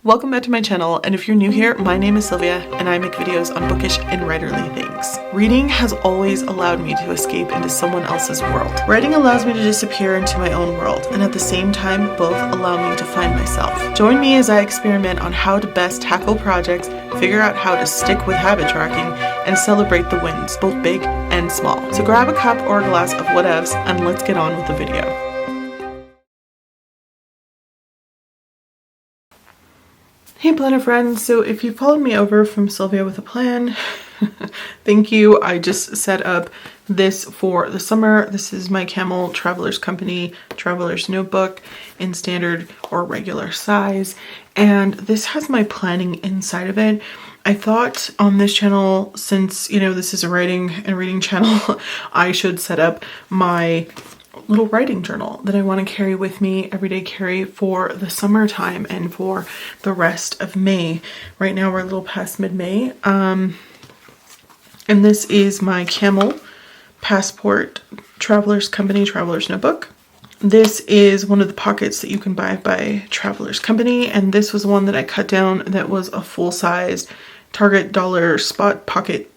Welcome back to my channel, and if you're new here, my name is Sylvia and I make videos on bookish and writerly things. Reading has always allowed me to escape into someone else's world. Writing allows me to disappear into my own world, and at the same time, both allow me to find myself. Join me as I experiment on how to best tackle projects, figure out how to stick with habit tracking, and celebrate the wins, both big and small. So grab a cup or a glass of whatevs and let's get on with the video. Hey planner friends, so if you followed me over from Sylvia with a plan, thank you. I just set up this for the summer. This is my Camel Traveler's Company Traveler's Notebook in standard or regular size, and this has my planning inside of it. I thought on this channel, since this is a writing and reading channel, I should set up my little writing journal that I want to carry with me, everyday carry for the summertime and for the rest of May. Right now we're a little past mid-May. And this is my Camel Passport Traveler's Company Traveler's Notebook. This is one of the pockets that you can buy by Traveler's Company, and this was one that I cut down that was a full-size Target dollar spot pocket.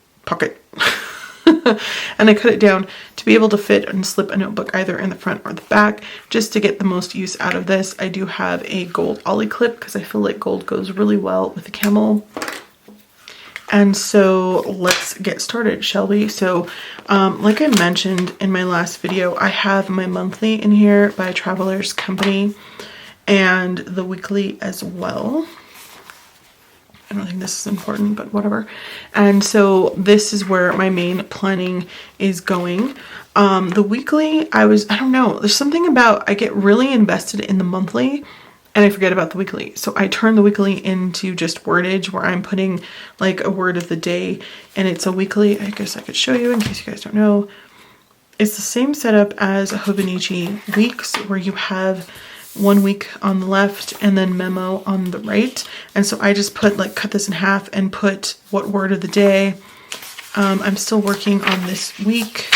And I cut it down to be able to fit and slip a notebook either in the front or the back, just to get the most use out of this. I do have a gold ollie clip because I feel like gold goes really well with the camel. And so let's get started, shall we? So like I mentioned in my last video, I have my monthly in here by Traveler's Company and the weekly as well. I don't think this is important, but whatever. And so this is where my main planning is going. The weekly, I don't know, there's something about, I get really invested in the monthly and I forget about the weekly. So I turn the weekly into just wordage where I'm putting like a word of the day, and it's a weekly. I guess I could show you in case you guys don't know. It's the same setup as a Hobonichi weeks, where you have 1 week on the left and then memo on the right. And so I just cut this in half and put what word of the day. I'm still working on this week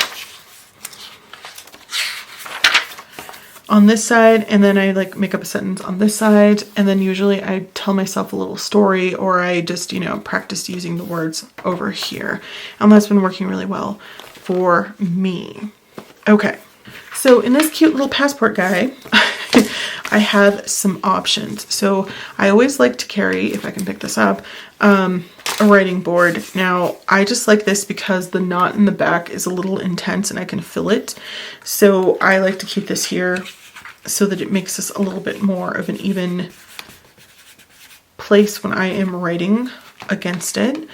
on this side, and then I make up a sentence on this side, and then usually I tell myself a little story, or I just practice using the words over here, and that's been working really well for me. Okay, so in this cute little passport guy I have some options. So I always like to carry, if I can pick this up, a writing board. Now I just like this because the knot in the back is a little intense and I can fill it. So I like to keep this here so that it makes this a little bit more of an even place when I am writing against it.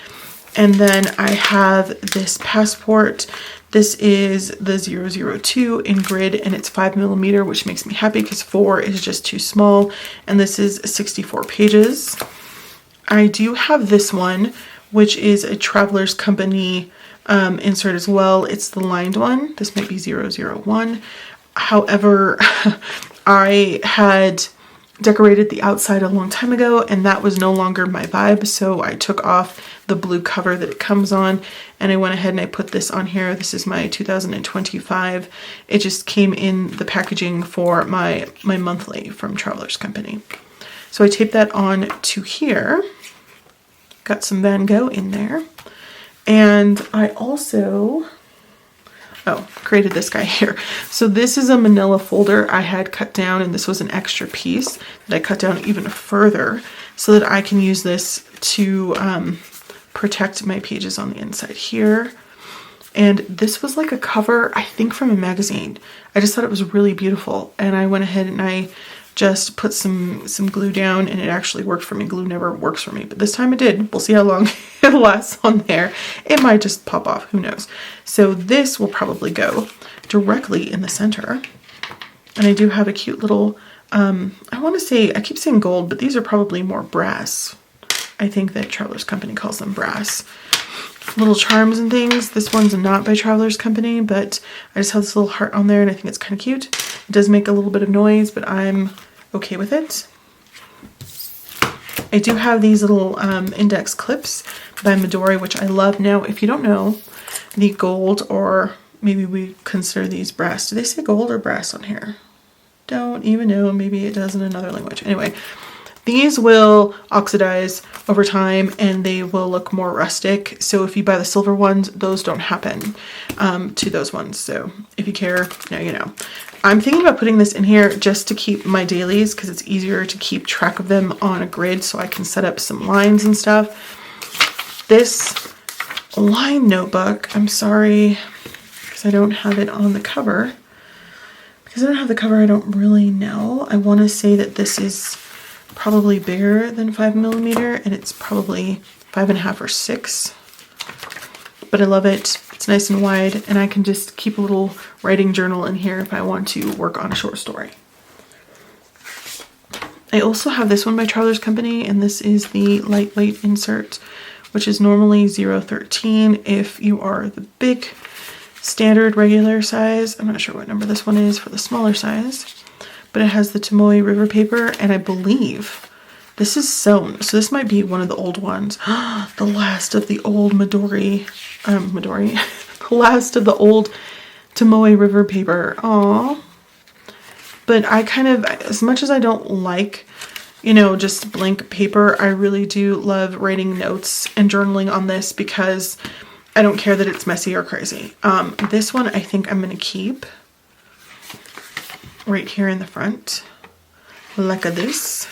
And then I have this passport. This is the 002 in grid, and it's 5mm, which makes me happy because 4 is just too small. And this is 64 pages. I do have this one, which is a Traveler's Company insert as well. It's the lined one. This might be 001. However, I had decorated the outside a long time ago and that was no longer my vibe, so I took off the blue cover that it comes on and I went ahead and I put this on here. This is my 2025. It just came in the packaging for my monthly from Traveler's Company. So I taped that on to here. Got some Van Gogh in there. And I also created this guy here. So this is a manila folder I had cut down, and this was an extra piece that I cut down even further so that I can use this to protect my pages on the inside here. And this was like a cover, I think, from a magazine. I just thought it was really beautiful, and I went ahead and I just put some glue down, and it actually worked for me. Glue never works for me, but this time it did. We'll see how long it lasts on there. It might just pop off, who knows. So this will probably go directly in the center. And I do have a cute little, I want to say, I keep saying gold, but these are probably more brass. I think that Traveler's Company calls them brass. Little charms and things. This one's not by Traveler's Company, but I just have this little heart on there and I think it's kind of cute. It does make a little bit of noise, but I'm okay with it. I do have these little index clips by Midori, which I love. Now, if you don't know, the gold, or maybe we consider these brass. Do they say gold or brass on here? Don't even know. Maybe it does in another language. Anyway, These will oxidize over time and they will look more rustic. So if you buy the silver ones, those don't happen to those ones. So if you care, now you know. I'm thinking about putting this in here just to keep my dailies because it's easier to keep track of them on a grid so I can set up some lines and stuff. This line notebook, I'm sorry because I don't have it on the cover. Because I don't have the cover, I don't really know. I want to say that this is probably bigger than 5mm and it's probably 5.5 or 6. But I love it. It's nice and wide and I can just keep a little writing journal in here if I want to work on a short story. I also have this one by Travelers Company and this is the lightweight insert, which is normally 0.13 if you are the big standard regular size. I'm not sure what number this one is for the smaller size, but it has the Tomoe River paper and I believe this is sewn. So this might be one of the old ones. The last of the old the last of the old Tomoe River paper. Aww. But I kind of, as much as I don't like, you know, just blank paper, I really do love writing notes and journaling on this because I don't care that it's messy or crazy. This one I think I'm going to keep right here in the front, like this.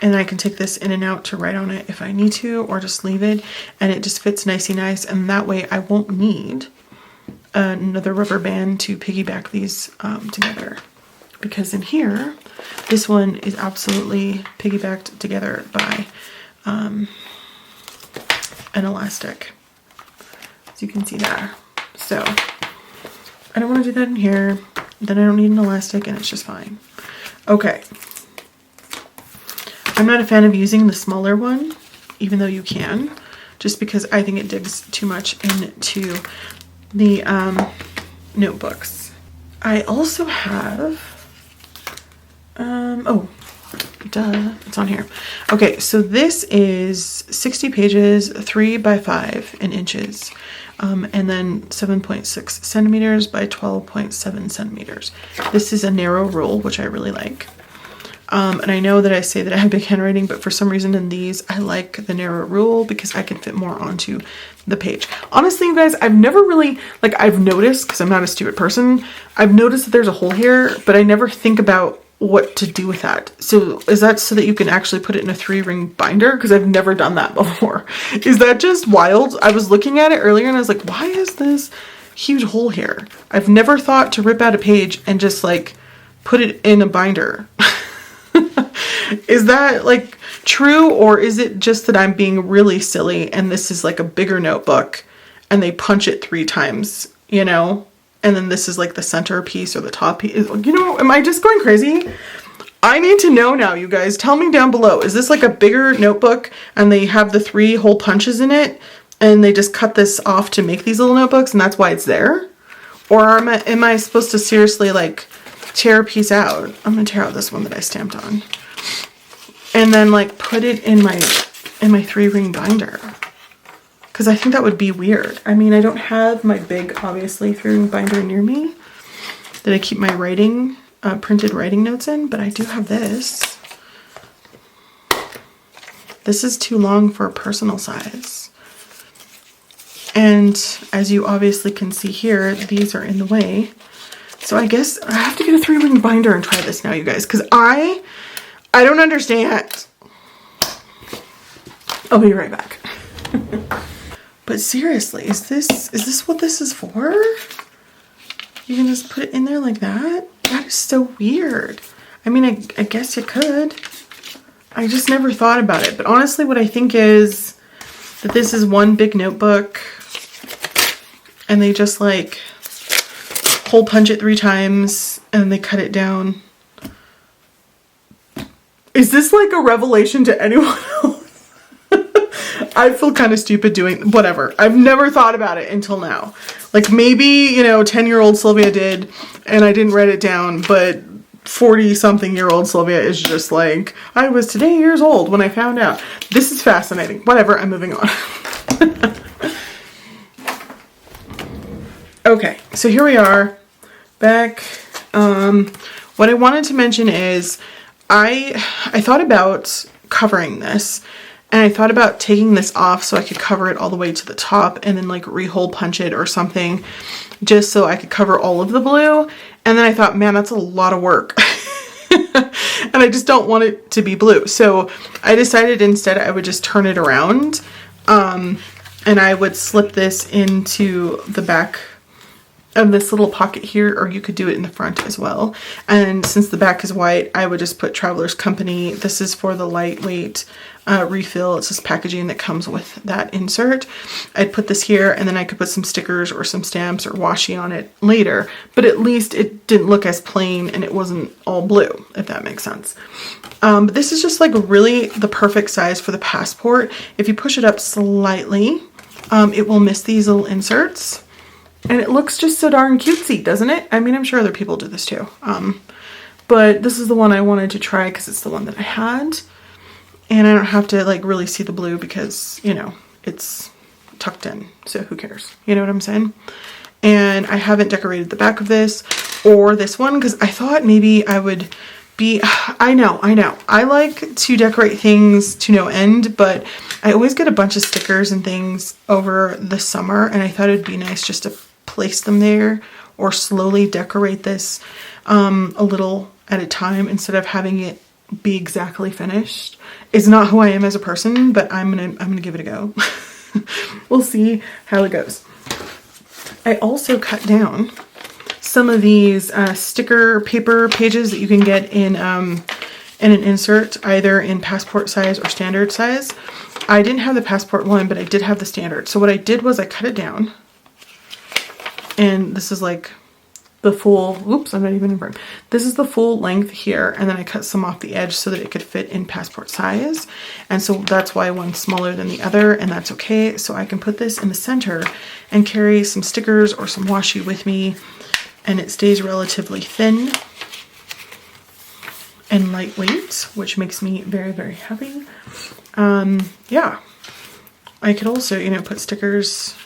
And I can take this in and out to write on it if I need to, or just leave it. And it just fits nicey nice. And that way I won't need another rubber band to piggyback these together. Because in here, this one is absolutely piggybacked together by an elastic. As you can see there. So I don't want to do that in here. Then I don't need an elastic and it's just fine. Okay. I'm not a fan of using the smaller one, even though you can, just because I think it digs too much into the notebooks. I also have, oh, duh, it's on here. Okay, so this is 60 pages, 3 by 5 in inches. And then 7.6 centimeters by 12.7 centimeters. This is a narrow rule, which I really like. And I know that I say that I have big handwriting, but for some reason in these, I like the narrow rule because I can fit more onto the page. Honestly, you guys, I've never really, like, I've noticed, because I'm not a stupid person, I've noticed that there's a hole here, but I never think about what to do with that. So is that so that you can actually put it in a 3-ring binder? Because I've never done that before. Is that just wild? I was looking at it earlier and I was like, why is this huge hole here? I've never thought to rip out a page and just like put it in a binder. Is that like true, or is it just that I'm being really silly and this is like a bigger notebook and they punch it 3 times, you know? And then this is like the center piece or the top piece. You know, am I just going crazy? I need to know now, you guys. Tell me down below. Is this like a bigger notebook and they have the 3 hole punches in it and they just cut this off to make these little notebooks and that's why it's there? Or am I supposed to seriously like tear a piece out? I'm going to tear out this one that I stamped on. And then like put it in my 3-ring binder. Because I think that would be weird. I mean, I don't have my big, obviously, 3-ring binder near me that I keep my writing, printed writing notes in, but I do have this. This is too long for a personal size. And as you obviously can see here, these are in the way. So I guess I have to get a 3-ring binder and try this now, you guys, because I don't understand. I'll be right back. But seriously, is this what this is for? You can just put it in there like that? That is so weird. I mean, I guess you could. I just never thought about it. But honestly, what I think is that this is one big notebook and they just like hole punch it 3 times and then they cut it down. Is this like a revelation to anyone else? I feel kind of stupid doing whatever. I've never thought about it until now. Like maybe, you know, 10-year-old Sylvia did and I didn't write it down, but 40-something-year-old Sylvia is just like, I was today years old when I found out. This is fascinating. Whatever, I'm moving on. Okay, so here we are back. What I wanted to mention is I thought about covering this, and I thought about taking this off so I could cover it all the way to the top and then like re-hole punch it or something, just so I could cover all of the blue. And then I thought, man, that's a lot of work. And I just don't want it to be blue. So I decided instead I would just turn it around, and I would slip this into the back of this little pocket here, or you could do it in the front as well. And since the back is white, I would just put Traveler's Company. This is for the lightweight refill. It's this packaging that comes with that insert. I'd put this here, and then I could put some stickers or some stamps or washi on it later, but at least it didn't look as plain and it wasn't all blue, if that makes sense. But this is just like really the perfect size for the passport. If you push it up slightly, it will miss these little inserts. And it looks just so darn cutesy, doesn't it? I mean, I'm sure other people do this too. But this is the one I wanted to try because it's the one that I had. And I don't have to like really see the blue because, you know, it's tucked in. So who cares? You know what I'm saying? And I haven't decorated the back of this or this one because I thought maybe I would be, I know. I like to decorate things to no end, but I always get a bunch of stickers and things over the summer. And I thought it'd be nice just to place them there or slowly decorate this a little at a time instead of having it be exactly finished. It's not who I am as a person, but I'm gonna give it a go. We'll see how it goes. I also cut down some of these sticker paper pages that you can get in an insert, either in passport size or standard size. I didn't have the passport one, but I did have the standard. So what I did was I cut it down. And this is like the full, oops, I'm not even in frame. This is the full length here. And then I cut some off the edge so that it could fit in passport size. And so that's why one's smaller than the other, and that's okay. So I can put this in the center and carry some stickers or some washi with me. And it stays relatively thin and lightweight, which makes me very, very happy. Yeah. I could also, you know, put stickers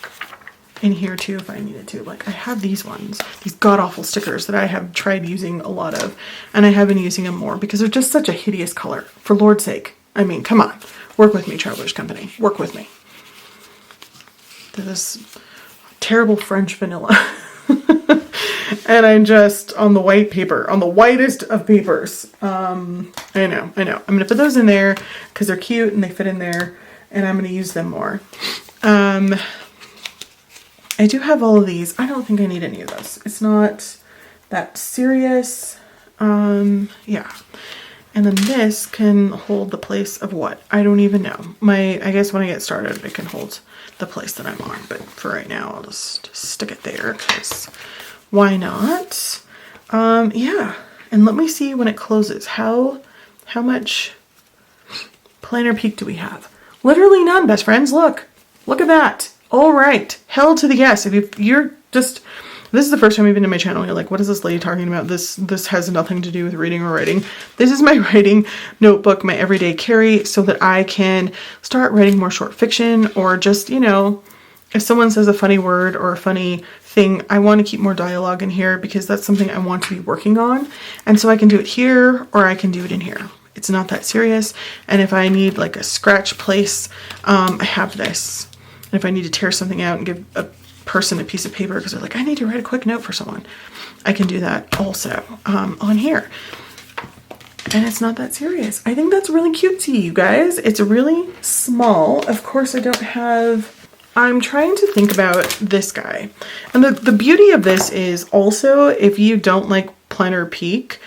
in here too if I needed to. Like I have these ones, these god-awful stickers that I have tried using a lot of, and I have been using them more because they're just such a hideous color. For Lord's sake. I mean, come on. Work with me, Traveler's Company. Work with me. This terrible French vanilla. And I'm just on the white paper, on the whitest of papers. I know. I'm going to put those in there because they're cute and they fit in there, and I'm going to use them more. I do have all of these. I don't think I need any of those. It's not that serious. Yeah. And then this can hold the place of what? I don't even know. I guess when I get started, it can hold the place that I'm on. But for right now, I'll just stick it there because why not? Yeah. And let me see when it closes. How much planner peak do we have? Literally none, best friends. Look at that. All right. Hell to the yes. If you're just, this is the first time you've been to my channel, you're like, what is this lady talking about? This has nothing to do with reading or writing. This is my writing notebook, my everyday carry, so that I can start writing more short fiction, or just, you know, if someone says a funny word or a funny thing, I want to keep more dialogue in here because that's something I want to be working on. And so I can do it here or I can do it in here. It's not that serious. And if I need like a scratch place, I have this. And if I need to tear something out and give a person a piece of paper because they're like, I need to write a quick note for someone, I can do that also on here. And it's not that serious. I think that's really cutesy, you guys. It's really small. Of course, I don't have, I'm trying to think about this guy. And the beauty of this is also, if you don't like Planner Peak,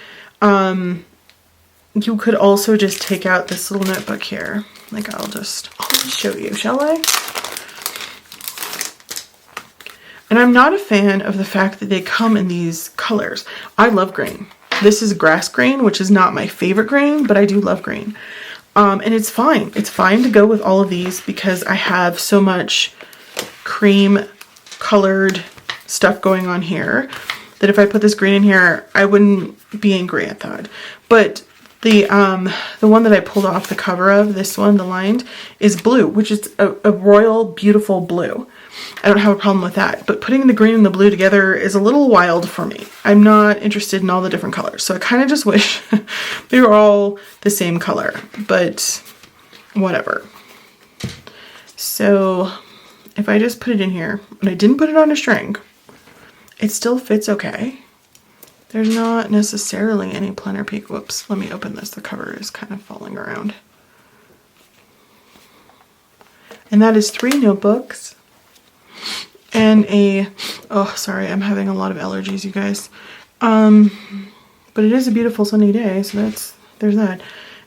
you could also just take out this little notebook here. Like I'll just show you, shall I? And I'm not a fan of the fact that they come in these colors. I love green. This is grass green, which is not my favorite green, but I do love green. And it's fine. It's fine to go with all of these because I have so much cream colored stuff going on here that if I put this green in here, I wouldn't be angry at that. But The one that I pulled off the cover of, this one, the lined, is blue, which is a royal, beautiful blue. I don't have a problem with that, but putting the green and the blue together is a little wild for me. I'm not interested in all the different colors, so I kind of just wish they were all the same color, but whatever. So if I just put it in here, and I didn't put it on a string, it still fits okay. There's not necessarily any planner peak. Whoops, let me open this. The cover is kind of falling around. And that is 3 notebooks and oh, sorry, I'm having a lot of allergies, you guys. But it is a beautiful sunny day, so there's that.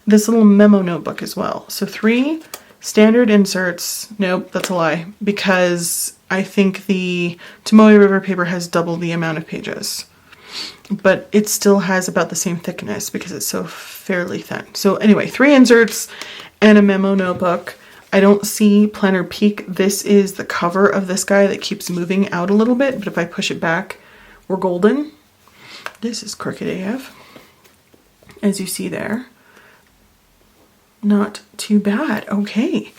This little memo notebook as well. So 3 standard inserts. Nope, that's a lie, because I think the Tomoe River paper has double the amount of pages. But it still has about the same thickness because it's so fairly thin. So anyway, 3 inserts and a memo notebook. I don't see planner peak. This is the cover of this guy that keeps moving out a little bit, but if I push it back, we're golden. This is crooked AF, as you see there. Not too bad. Okay.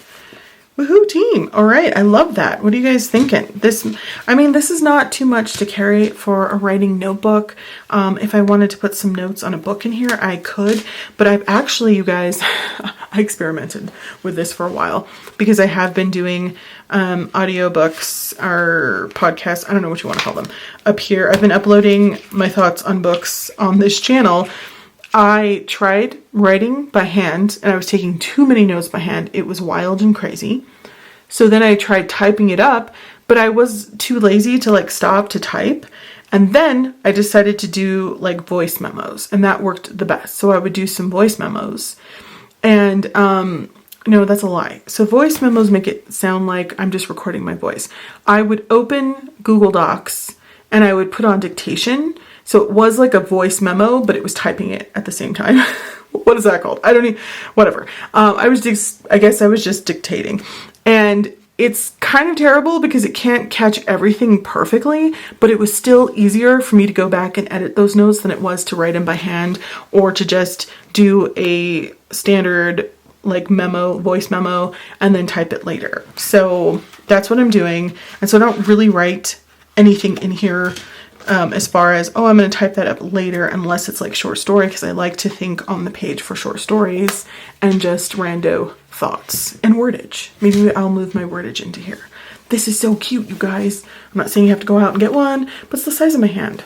Woohoo team. All right. I love that. What are you guys thinking? This is not too much to carry for a writing notebook. If I wanted to put some notes on a book in here, I could, but I've actually, you guys, I experimented with this for a while because I have been doing audiobooks or podcasts. I don't know what you want to call them up here. I've been uploading my thoughts on books on this channel. I tried writing by hand and I was taking too many notes by hand. It was wild and crazy. So then I tried typing it up, but I was too lazy to like stop to type. And then I decided to do like voice memos, and that worked the best. So I would do some voice memos, and no, that's a lie. So voice memos make it sound like I'm just recording my voice. I would open Google Docs and I would put on dictation. So it was like a voice memo, but it was typing it at the same time. What is that called? I don't even, whatever. I guess I was just dictating. And it's kind of terrible because it can't catch everything perfectly, but it was still easier for me to go back and edit those notes than it was to write them by hand or to just do a standard like memo, voice memo, and then type it later. So that's what I'm doing. And so I don't really write anything in here as far as, oh, I'm going to type that up later, unless it's like short story, because I like to think on the page for short stories and just rando thoughts and wordage. Maybe I'll move my wordage into here. This is so cute, you guys. I'm not saying you have to go out and get one, but it's the size of my hand.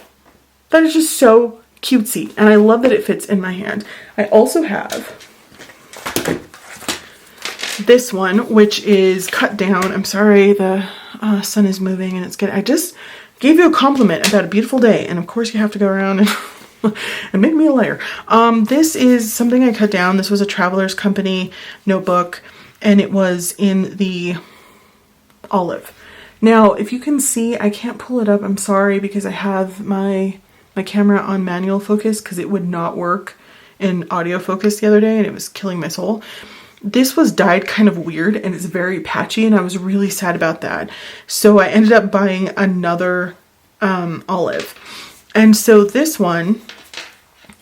That is just so cutesy, and I love that it fits in my hand. I also have this one, which is cut down. I'm sorry, the sun is moving and it's good. I just gave you a compliment about a beautiful day, and of course you have to go around and make me a liar. This is something I cut down. This was a Traveler's Company notebook, and it was in the olive. Now, if you can see, I can't pull it up. I'm sorry, because I have my camera on manual focus because it would not work in audio focus the other day, and it was killing my soul. This was dyed kind of weird and it's very patchy, and I was really sad about that. So I ended up buying another olive. And so this one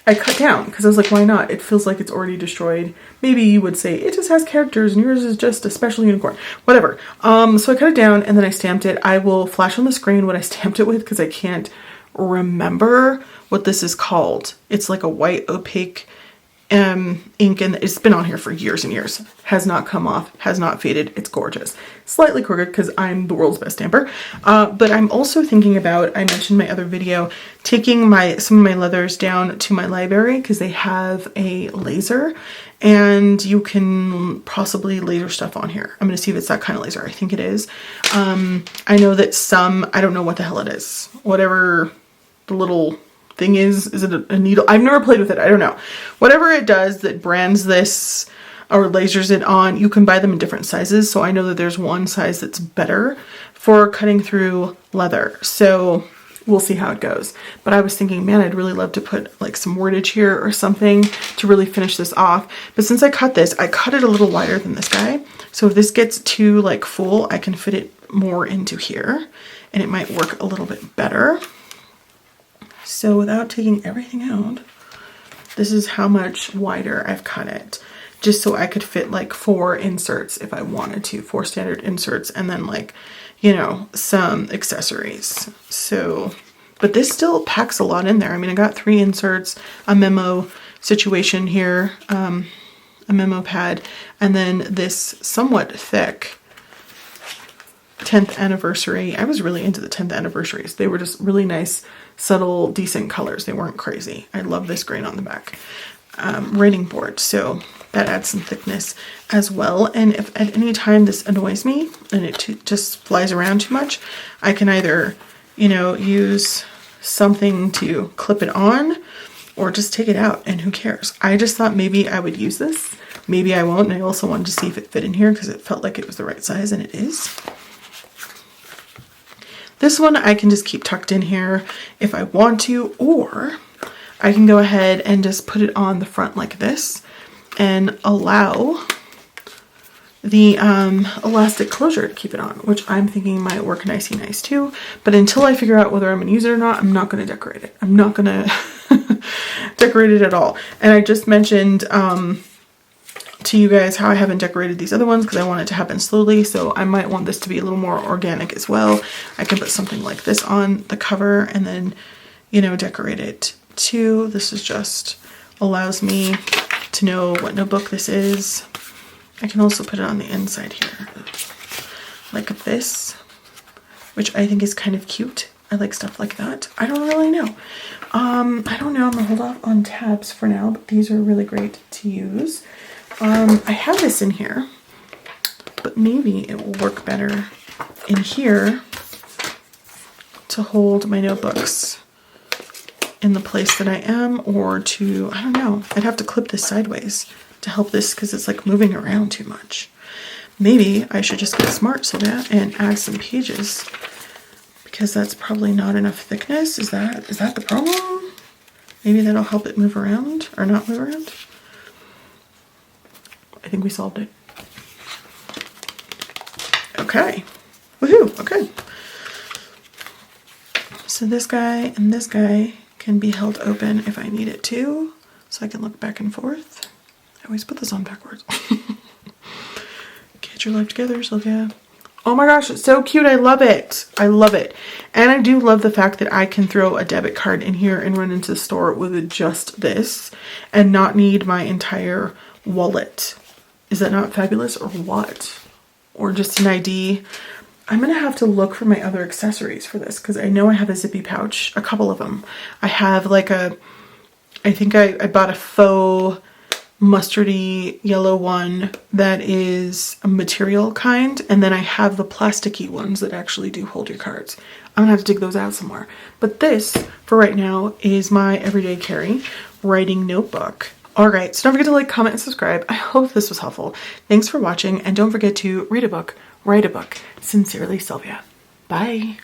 I cut down because I was like, why not? It feels like it's already destroyed. Maybe you would say it just has characters and yours is just a special unicorn. Whatever. So I cut it down and then I stamped it. I will flash on the screen what I stamped it with because I can't remember what this is called. It's like a white opaque ink, and it's been on here for years and years. Has not come off, has not faded. It's gorgeous. Slightly crooked because I'm the world's best stamper. But I'm also thinking about, I mentioned in my other video, taking some of my leathers down to my library because they have a laser and you can possibly laser stuff on here. I'm going to see if it's that kind of laser. I think it is. I know that some, I don't know what the hell it is. Whatever the little thing is it a needle? I've never played with it. I don't know. Whatever it does that brands this or lasers it on, you can buy them in different sizes. So I know that there's one size that's better for cutting through leather. So we'll see how it goes. But I was thinking, man, I'd really love to put like some wordage here or something to really finish this off. But since I cut this, I cut it a little wider than this guy. So if this gets too like full, I can fit it more into here and it might work a little bit better. So without taking everything out, This is how much wider I've cut it, just so I could fit like 4 inserts if I wanted to, 4 standard inserts, and then like, you know, some accessories. So, but this still packs a lot in there. I mean, I got 3 inserts, a memo situation here, a memo pad, and then this somewhat thick 10th anniversary. I was really into the 10th anniversaries. They were just really nice, subtle, decent colors. They weren't crazy. I love this grain on the back. Writing board, so that adds some thickness as well. And if at any time this annoys me and it just flies around too much, I can either, you know, use something to clip it on or just take it out, and who cares. I just thought maybe I would use this. Maybe I won't. And I also wanted to see if it fit in here because it felt like it was the right size, and it is. This one I can just keep tucked in here if I want to, or I can go ahead and just put it on the front like this and allow the elastic closure to keep it on, which I'm thinking might work nicey nice too. But until I figure out whether I'm gonna use it or not, I'm not gonna decorate it. I'm not gonna decorate it at all. And I just mentioned to you guys how I haven't decorated these other ones because I want it to happen slowly, so I might want this to be a little more organic as well. I can put something like this on the cover and then, you know, decorate it too. This is just allows me to know what notebook this is. I can also put it on the inside here like this, which I think is kind of cute. I like stuff like that. I don't really know. I don't know. I'm gonna hold off on tabs for now, but these are really great to use. I have this in here, but maybe it will work better in here to hold my notebooks in the place that I am, or to, I don't know, I'd have to clip this sideways to help this because it's like moving around too much. Maybe I should just get smart, Sylvia, and add some pages because that's probably not enough thickness. Is that the problem? Maybe that'll help it move around or not move around. I think we solved it. Okay. Woohoo. Okay. So this guy and this guy can be held open if I need it to, so I can look back and forth. I always put this on backwards. Get your life together, Sylvia. Oh my gosh, it's so cute. I love it. I love it. And I do love the fact that I can throw a debit card in here and run into the store with just this and not need my entire wallet. Is that not fabulous or what? Or just an ID? I'm gonna have to look for my other accessories for this because I know I have a zippy pouch, a couple of them. I have like I think I bought a faux mustardy yellow one that is a material kind, and then I have the plasticky ones that actually do hold your cards. I'm gonna have to dig those out somewhere. But this, for right now, is my everyday carry writing notebook. Alright, so don't forget to like, comment, and subscribe. I hope this was helpful. Thanks for watching, and don't forget to read a book, write a book. Sincerely, Sylvia. Bye.